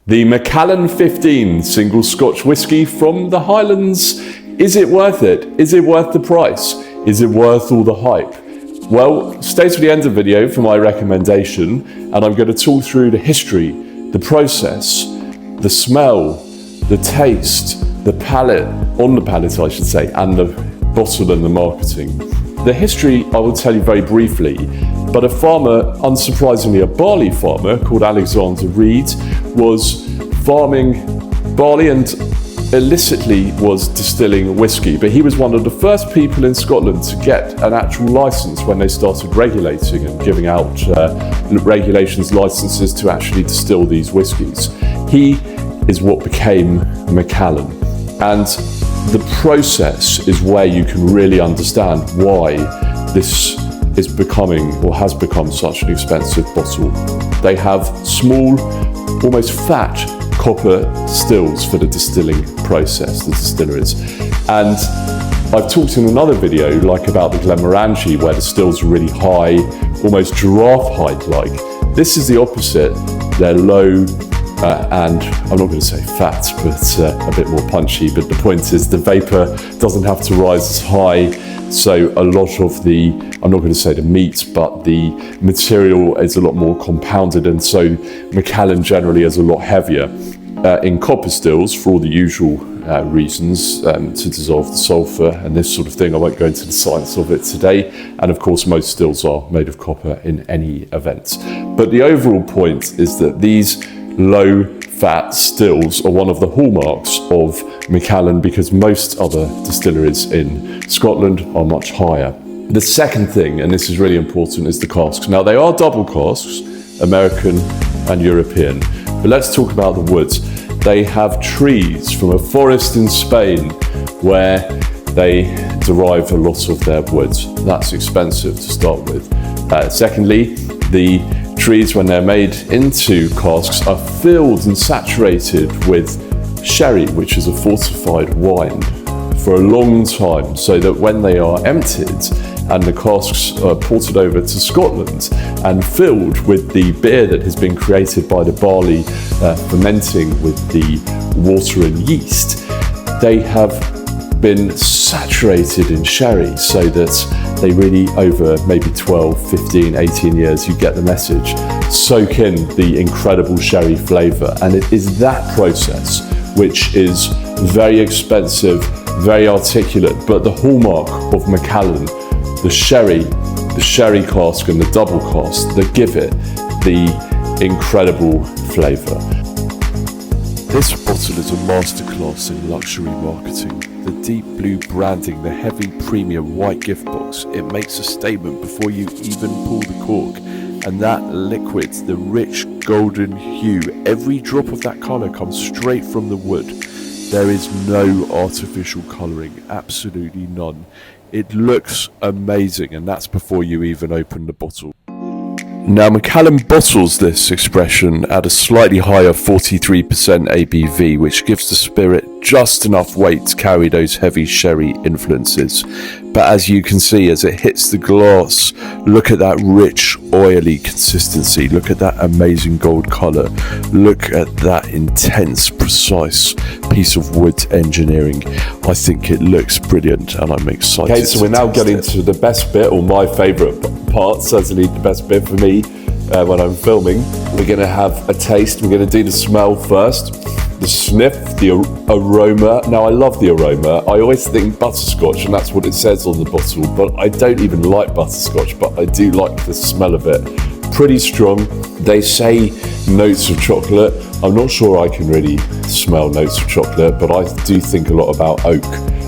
The Macallan 15 single Scotch whisky from the Highlands. Is it worth it? Is it worth the price? Is it worth all the hype? Well, stay to the end of the video for my recommendation, and I'm going to talk through the history, the process, the smell, the taste, the palate, on the palate I should say, and the bottle and the marketing. The history I will tell you very briefly, but a farmer, unsurprisingly a barley farmer called Alexander Reid, was farming barley and illicitly was distilling whiskey, but he was one of the first people in Scotland to get an actual license when they started regulating and giving out regulations licenses to actually distill these whiskies. He is what became Macallan, and the process is where you can really understand why this is becoming or has become such an expensive bottle. They have small, almost fat copper stills for the distilling process, the distilleries. And I've talked in another video like about the Glenmorangie where the stills are really high, almost giraffe height like. This is the opposite. They're low and I'm not going to say fat, but a bit more punchy. But the point is the vapor doesn't have to rise as high. So a lot of the, I'm not going to say the meat, but the material is a lot more compounded, and so Macallan generally is a lot heavier in copper stills for all the usual reasons, to dissolve the sulfur and this sort of thing. I won't go into the science of it today, and of course most stills are made of copper in any event. But the overall point is that these low fat stills are one of the hallmarks of Macallan, because most other distilleries in Scotland are much higher. The second thing, and this is really important, is the casks. Now they are double casks, American and European, but let's talk about the woods. They have trees from a forest in Spain where they derive a lot of their woods. That's expensive to start with. Secondly, the trees, when they're made into casks, are filled and saturated with sherry, which is a fortified wine, for a long time, so that when they are emptied and the casks are ported over to Scotland and filled with the beer that has been created by the barley fermenting with the water and yeast, they have been saturated in sherry so that they really, over maybe 12, 15, 18 years, you get the message, soak in the incredible sherry flavour. And it is that process which is very expensive, very articulate, but the hallmark of Macallan, the sherry cask and the double cask, that give it the incredible flavour. This bottle is a masterclass in luxury marketing. The deep blue branding, the heavy premium white gift box, it makes a statement before you even pull the cork. And that liquid, the rich golden hue, every drop of that colour comes straight from the wood. There is no artificial colouring, absolutely none. It looks amazing, and that's before you even open the bottle. Now Macallan bottles this expression at a slightly higher 43% ABV, which gives the spirit just enough weight to carry those heavy sherry influences. But as you can see, as it hits the glass, look at that rich, oily consistency. Look at that amazing gold colour. Look at that intense, precise piece of wood engineering. I think it looks brilliant, and I'm excited. Okay, so we're now getting to the best bit, or my favourite part, certainly the best bit for me when I'm filming. We're going to have a taste. We're going to do the smell first, the sniff, the aroma. Now I love the aroma. I always think butterscotch, and that's what it says on the bottle, but I don't even like butterscotch, but I do like the smell of it. Pretty strong. They say notes of chocolate. I'm not sure I can really smell notes of chocolate, but I do think a lot about oak,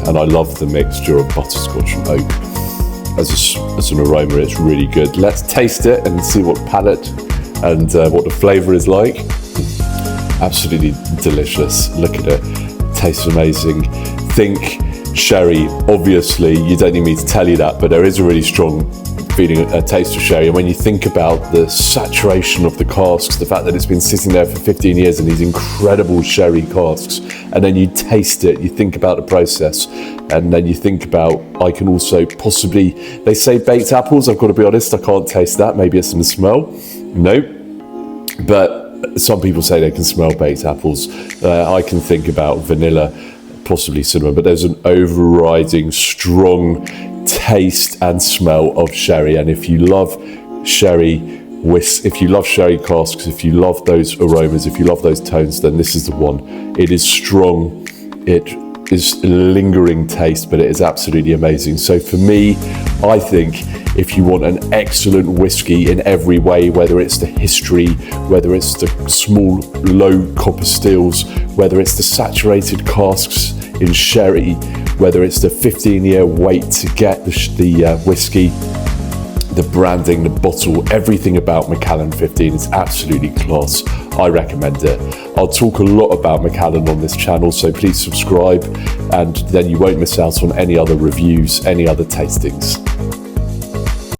and I love the mixture of butterscotch and oak. As an aroma, it's really good. Let's taste it and see what palate and what the flavour is like. Absolutely delicious. Look at it. Tastes amazing. Think sherry. Obviously, you don't need me to tell you that, but there is a really strong feeling, a taste of sherry. And when you think about the saturation of the casks, the fact that it's been sitting there for 15 years in these incredible sherry casks, and then you taste it, you think about the process, and then you think about, I can also possibly, they say baked apples. I've got to be honest, I can't taste that. Maybe it's in the smell. No. But Some people say they can smell baked apples. I can think about vanilla, possibly cinnamon, but there's an overriding strong taste and smell of sherry. And if you love sherry if you love sherry casks, if you love those aromas, if you love those tones, then this is the one. It is strong, it is a lingering taste, but it is absolutely amazing. So for me, I think if you want an excellent whiskey in every way, whether it's the history, whether it's the small low copper stills, whether it's the saturated casks in sherry, whether it's the 15-year wait to get the whiskey, the branding, the bottle, everything about Macallan 15 is absolutely class. I recommend it. I'll talk a lot about Macallan on this channel, so please subscribe, and then you won't miss out on any other reviews, any other tastings.